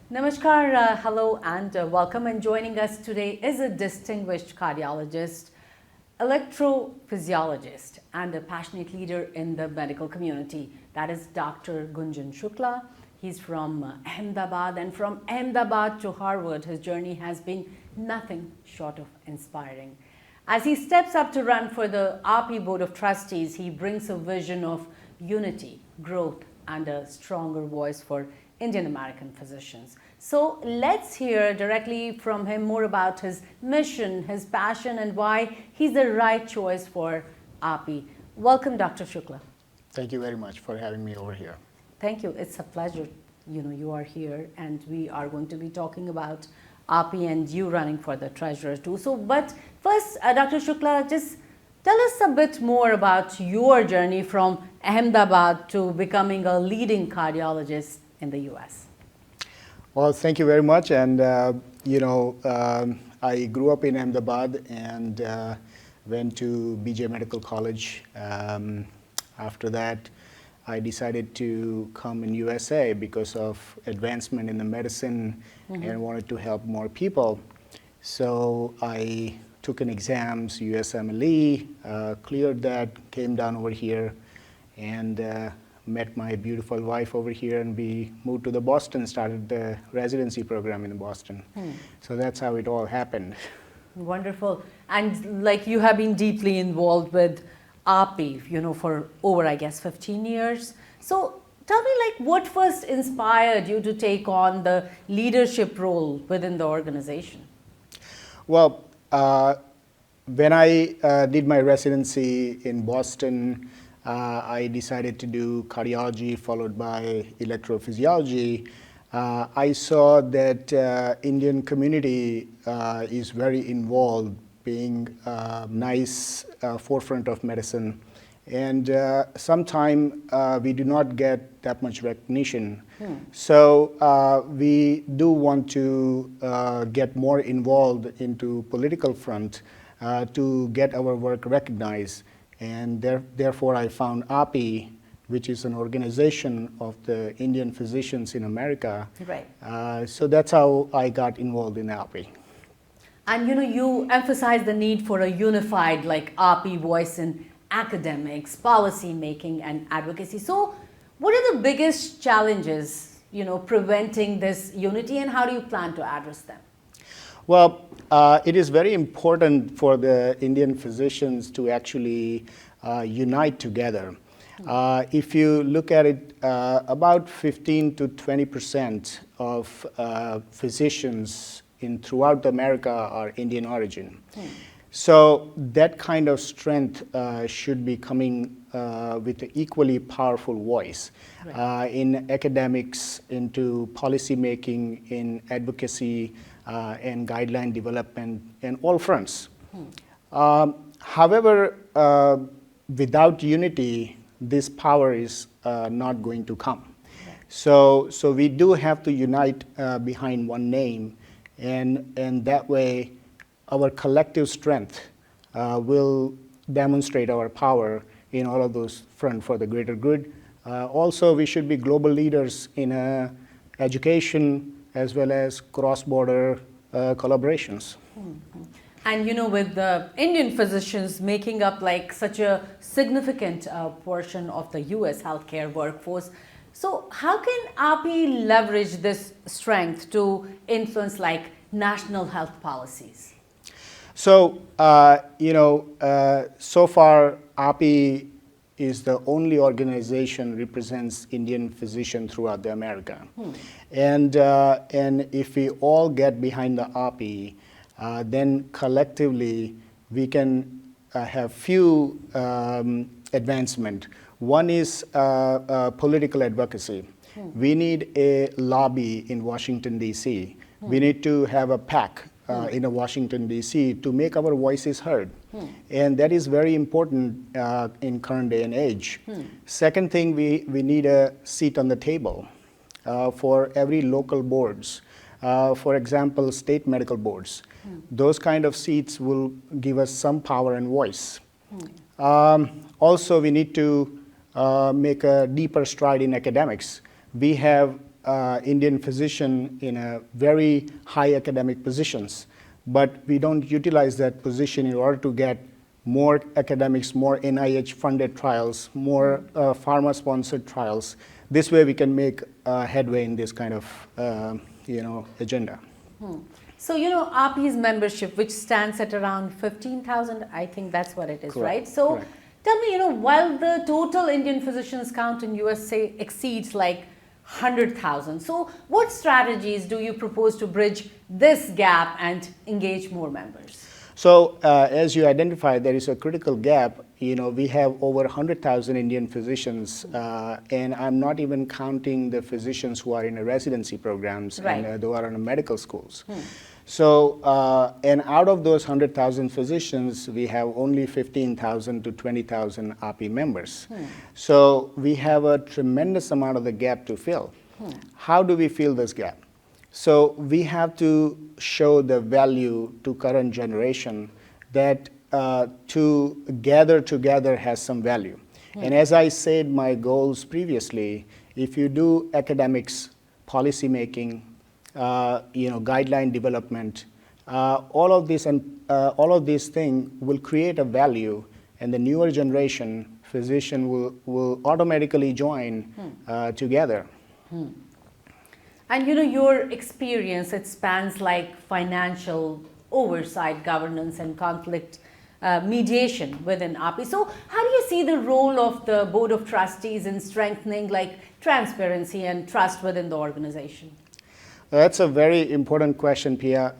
Namaskar, hello and welcome, and joining us today is a distinguished cardiologist, electrophysiologist and a passionate leader in the medical community. That is Dr. Gunjan Shukla. He's from Ahmedabad, and from Ahmedabad to Harvard, his journey has been nothing short of inspiring. As he steps up to run for the RP Board of Trustees, he brings a vision of unity, growth and a stronger voice for Indian American physicians. So let's hear directly from him more about his mission, his passion, and why he's the right choice for RP. Welcome, Dr. Shukla. Thank you very much for having me over here. Thank you. It's a pleasure. You are here, and we are going to be talking about RP and you running for the treasurer too. So, but first, Dr. Shukla, just tell us a bit more about your journey from Ahmedabad to becoming a leading cardiologist in the US. Well, thank you very much. And, I grew up in Ahmedabad and went to BJ Medical College. After that, I decided to come in USA because of advancement in the medicine and wanted to help more people. So I took an exams, USMLE, cleared that, came down over here, and met my beautiful wife over here, and we moved to the Boston, started the residency program in Boston. So that's how it all happened. Wonderful. And like you have been deeply involved with RP, for over, I guess, 15 years. So tell me, what first inspired you to take on the leadership role within the organization? Well, when I did my residency in Boston, I decided to do cardiology followed by electrophysiology. I saw that Indian community is very involved, being a nice forefront of medicine. And sometimes we do not get that much recognition. So we do want to get more involved into political front to get our work recognized. And therefore I found API, which is an organization of the Indian physicians in America. Right. So that's how I got involved in API. And you emphasize the need for a unified RP voice in academics, policy making and advocacy. So what are the biggest challenges, preventing this unity, and how do you plan to address them? Well, it is very important for the Indian physicians to actually unite together. If you look at it, about 15 to 20% of physicians throughout America are Indian origin. So that kind of strength should be coming with an equally powerful voice in academics, into policy making, in advocacy, and guideline development, and all fronts. However, without unity, this power is not going to come. So we do have to unite behind one name, and that way our collective strength will demonstrate our power in all of those fronts for the greater good. Also, we should be global leaders in education as well as cross-border collaborations. And with the Indian physicians making up such a significant portion of the US healthcare workforce, so how can RP leverage this strength to influence national health policies? So, so far, API is the only organization represents Indian physicians throughout the America. And if we all get behind the API, then collectively we can have few advancement. One is political advocacy. We need a lobby in Washington, D.C. We need to have a PAC in Washington, D.C. to make our voices heard. And that is very important in current day and age. Second thing, we need a seat on the table for every local boards. For example, state medical boards. Those kind of seats will give us some power and voice. Also, we need to make a deeper stride in academics. We have Indian physician in a very high academic positions, but we don't utilize that position in order to get more academics, more NIH-funded trials, more pharma-sponsored trials. This way we can make headway in this kind of agenda. So, API's membership, which stands at around 15,000, I think that's what it is, Correct. right? So, Correct. tell me, while the total Indian physicians count in USA exceeds like 100,000, so what strategies do you propose to bridge this gap and engage more members? So, as you identified, there is a critical gap. We have over 100,000 Indian physicians, and I'm not even counting the physicians who are in the residency programs Right. and who are in the medical schools. So, and out of those 100,000 physicians, we have only 15,000 to 20,000 API members. So, we have a tremendous amount of the gap to fill. How do we fill this gap? So we have to show the value to current generation that to gather together has some value. And as I said, my goals previously, if you do academics, policy making, guideline development, all of these things will create a value, and the newer generation physician will automatically join together. And your experience, it spans like financial oversight, governance, and conflict mediation within API. So how do you see the role of the Board of Trustees in strengthening like transparency and trust within the organization? That's a very important question, Pia.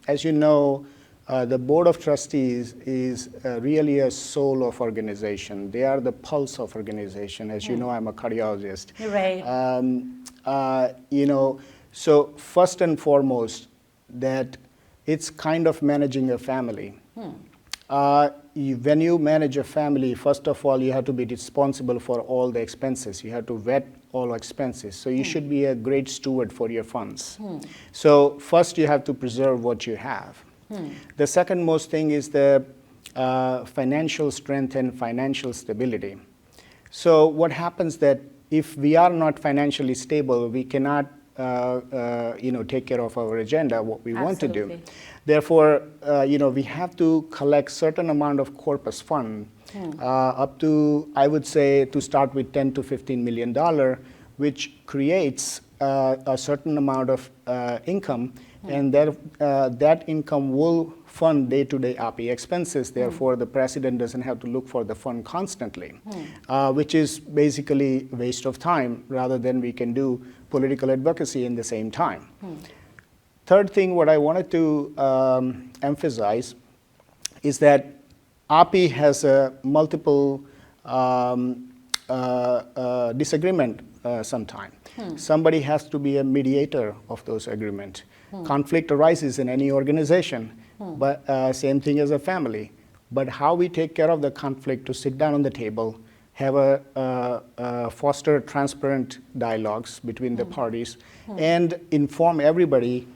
As you know, the Board of Trustees is really a soul of organization. They are the pulse of organization. As you know, I'm a cardiologist. Right. So first and foremost, that it's kind of managing a family. When you manage a family, first of all, you have to be responsible for all the expenses. You have to vet all expenses. So you should be a great steward for your funds. So first, you have to preserve what you have. The second most thing is the financial strength and financial stability. So what happens that if we are not financially stable, we cannot take care of our agenda, what we want to do. Therefore, we have to collect certain amount of corpus fund, up to, I would say, to start with $10 to $15 million, which creates a certain amount of income, and that income will fund day-to-day API expenses. Therefore, the president doesn't have to look for the fund constantly, which is basically a waste of time, rather than we can do political advocacy in the same time. Third thing, what I wanted to emphasize is that API has a multiple disagreement sometimes. Somebody has to be a mediator of those agreements. Conflict arises in any organization, but same thing as a family. But how we take care of the conflict, to sit down on the table, have foster transparent dialogues between the parties, and inform everybody,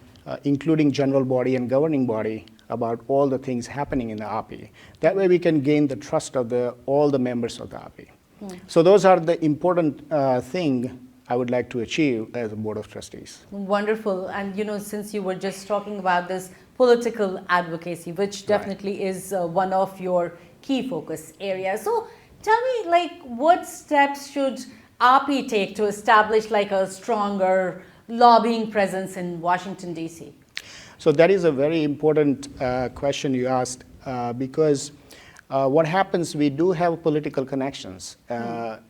including general body and governing body, about all the things happening in the API. That way we can gain the trust of all the members of the API. So those are the important things I would like to achieve as a Board of Trustees. Wonderful. And since you were just talking about this political advocacy, which definitely is one of your key focus areas. So tell me, what steps should API take to establish a stronger lobbying presence in Washington, D.C.? So that is a very important question you asked, because what happens, we do have political connections.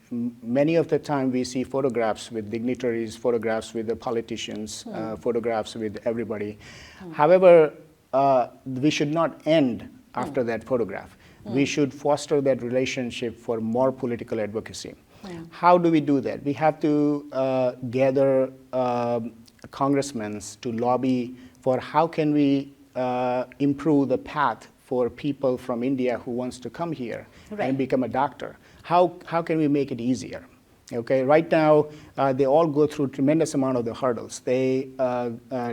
Many of the time we see photographs with dignitaries, photographs with the politicians, photographs with everybody. However, we should not end after that photograph. We should foster that relationship for more political advocacy. How do we do that? We have to gather congressmen to lobby for how can we improve the path for people from India who wants to come here and become a doctor. How can we make it easier? Okay, right now they all go through tremendous amount of the hurdles. They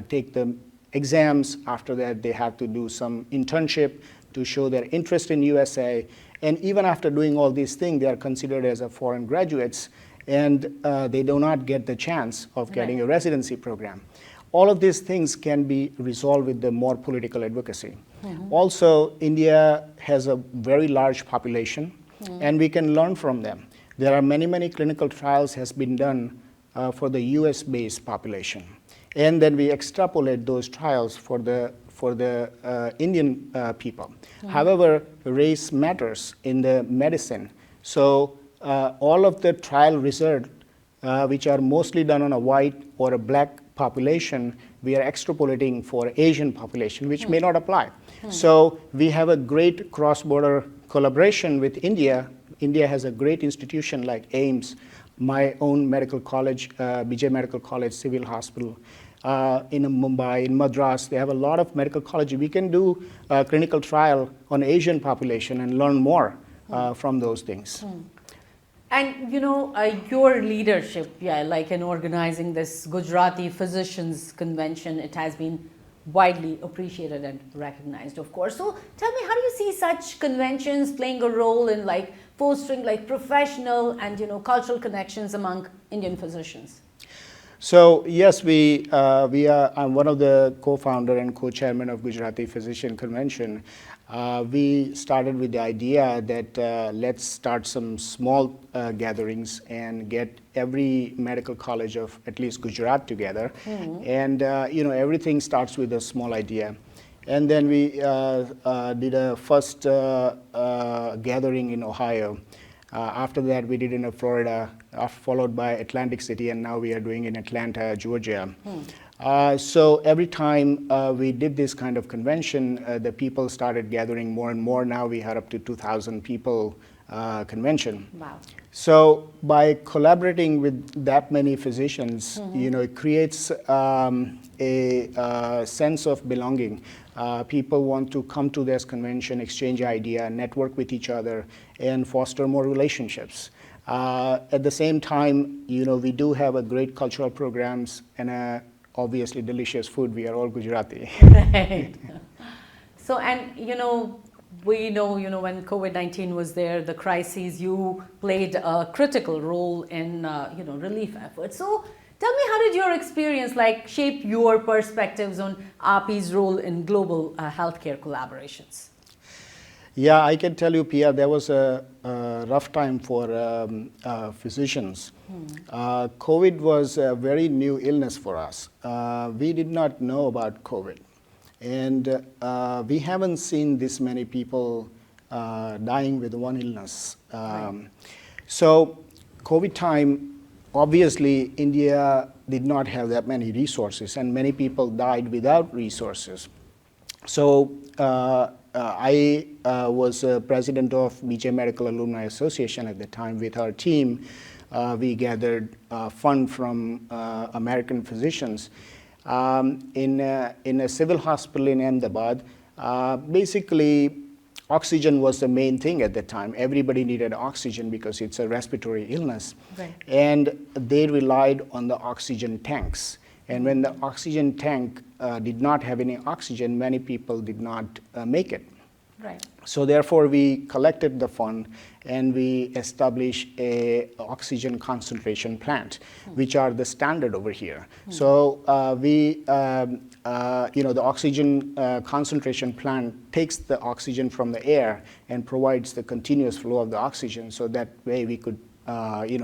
take the exams. After that, they have to do some internship to show their interest in USA. And even after doing all these things, they are considered as a foreign graduates. and they do not get the chance of getting a residency program. All of these things can be resolved with the more political advocacy. Also, India has a very large population, and we can learn from them. There are many clinical trials has been done for the US-based population. And then we extrapolate those trials for the Indian people. However, race matters in the medicine. So all of the trial research, which are mostly done on a white or a black population, we are extrapolating for Asian population, which may not apply. So we have a great cross-border collaboration with India. India has a great institution like AIIMS, my own medical college, BJ Medical College Civil Hospital. In Mumbai, in Madras, they have a lot of medical colleges. We can do a clinical trial on Asian population and learn more from those things. And your leadership, like in organizing this Gujarati Physicians Convention, it has been widely appreciated and recognized, of course. So tell me, how do you see such conventions playing a role in like fostering like professional and cultural connections among Indian physicians? So yes, I'm one of the co-founder and co-chairman of Gujarati Physician Convention. We started with the idea that let's start some small gatherings and get every medical college of at least Gujarat together. And everything starts with a small idea. And then we did a first gathering in Ohio. After that, we did in Florida, followed by Atlantic City, and now we are doing in Atlanta, Georgia. So every time we did this kind of convention, the people started gathering more and more. Now we are up to 2,000 people convention. Wow. So by collaborating with that many physicians, it creates a sense of belonging. People want to come to this convention, exchange idea, network with each other, and foster more relationships. At the same time, we do have a great cultural programs and obviously delicious food. We are all Gujarati. Right. So, and we know, when COVID-19 was there, the crises, you played a critical role in, relief efforts. So tell me, how did your experience shape your perspectives on API's role in global healthcare collaborations? Yeah, I can tell you, Pia, there was a rough time for physicians. COVID was a very new illness for us. We did not know about COVID. And we haven't seen this many people dying with one illness. Right. So COVID time, obviously, India did not have that many resources, and many people died without resources. So I was president of BJ Medical Alumni Association at the time. With our team, we gathered fund from American physicians. In a civil hospital in Ahmedabad, basically oxygen was the main thing at the time. Everybody needed oxygen because it's a respiratory illness. Right. And they relied on the oxygen tanks. And when the oxygen tank did not have any oxygen, many people did not make it. Right. So therefore, we collected the fund and we established a oxygen concentration plant, which are the standard over here. So the oxygen concentration plant takes the oxygen from the air and provides the continuous flow of the oxygen. So that way we could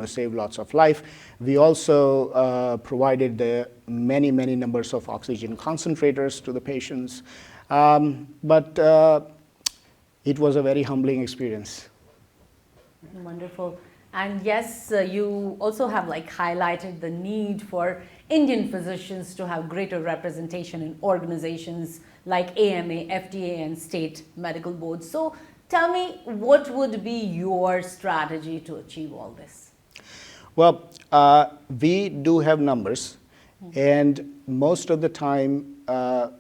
save lots of life. We also provided the many numbers of oxygen concentrators to the patients. But it was a very humbling experience. Wonderful. And yes, you also have highlighted the need for Indian physicians to have greater representation in organizations like AMA, FDA, and state medical boards. So tell me, what would be your strategy to achieve all this? Well, we do have numbers, and most of the time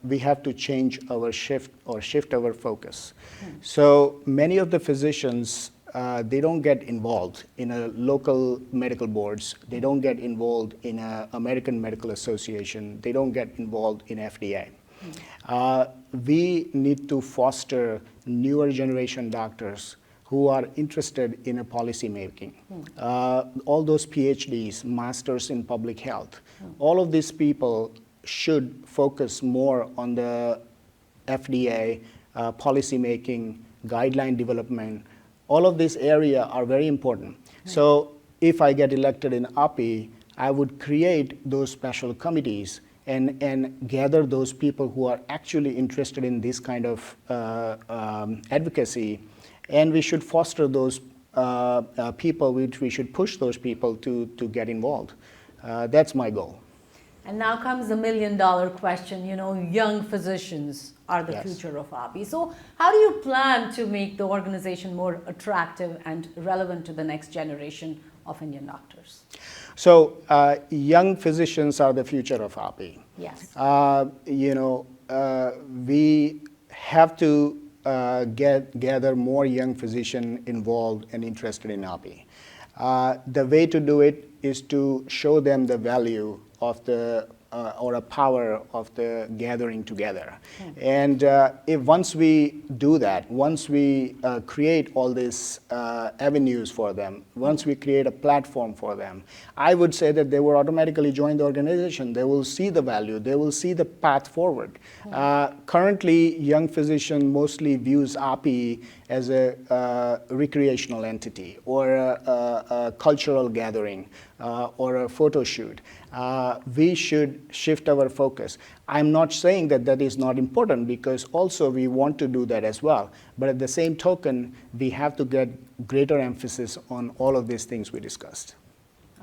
we have to change our shift our focus. So many of the physicians, they don't get involved in a local medical boards. They don't get involved in an American Medical Association. They don't get involved in FDA. We need to foster newer generation doctors who are interested in a policy making. All those PhDs, masters in public health, all of these people should focus more on the FDA, policy making, guideline development. All of these areas are very important. So if I get elected in API, I would create those special committees and gather those people who are actually interested in this kind of advocacy, and we should foster those people, which we should push those people to get involved. That's my goal. And now comes the million-dollar question. You know, young physicians are the Yes. future of API. So how do you plan to make the organization more attractive and relevant to the next generation of Indian doctors? So young physicians are the future of API. Yes. We have to gather more young physicians involved and interested in API. The way to do it is to show them the value of the or a power of the gathering together. And if once we do that, once we create all these avenues for them, once we create a platform for them, I would say that they will automatically join the organization. They will see the value. They will see the path forward. Currently, young physician mostly views API as a recreational entity or a cultural gathering or a photo shoot. We should shift our focus. I'm not saying that that is not important, because also we want to do that as well. But at the same token, we have to get greater emphasis on all of these things we discussed.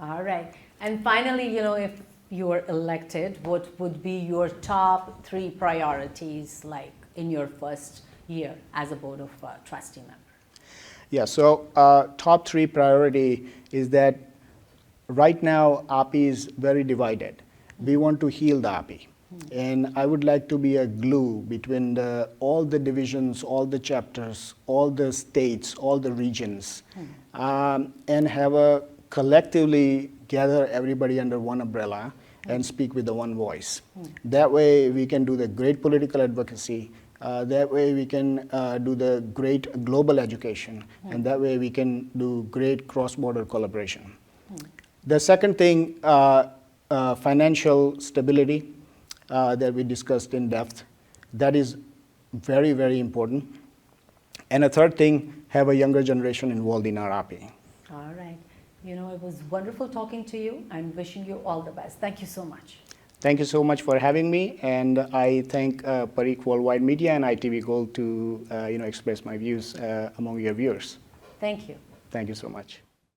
All right. And finally, you know, if you are elected, what would be your top 3 priorities, like in your first year as a Board of Trustee member? Yeah, so top 3 priority is that right now API is very divided. We want to heal the API. And I would like to be a glue between all the divisions, all the chapters, all the states, all the regions, and have a collectively gather everybody under one umbrella and speak with the one voice. That way we can do the great political advocacy. That way we can do the great global education. And that way we can do great cross-border collaboration. The second thing, financial stability that we discussed in depth. That is very, very important. And a third thing, have a younger generation involved in our API. All right. You know, it was wonderful talking to you and wishing you all the best. Thank you so much. Thank you so much for having me, and I thank Parikh Worldwide Media and ITV Gold to express my views among your viewers. Thank you. Thank you so much.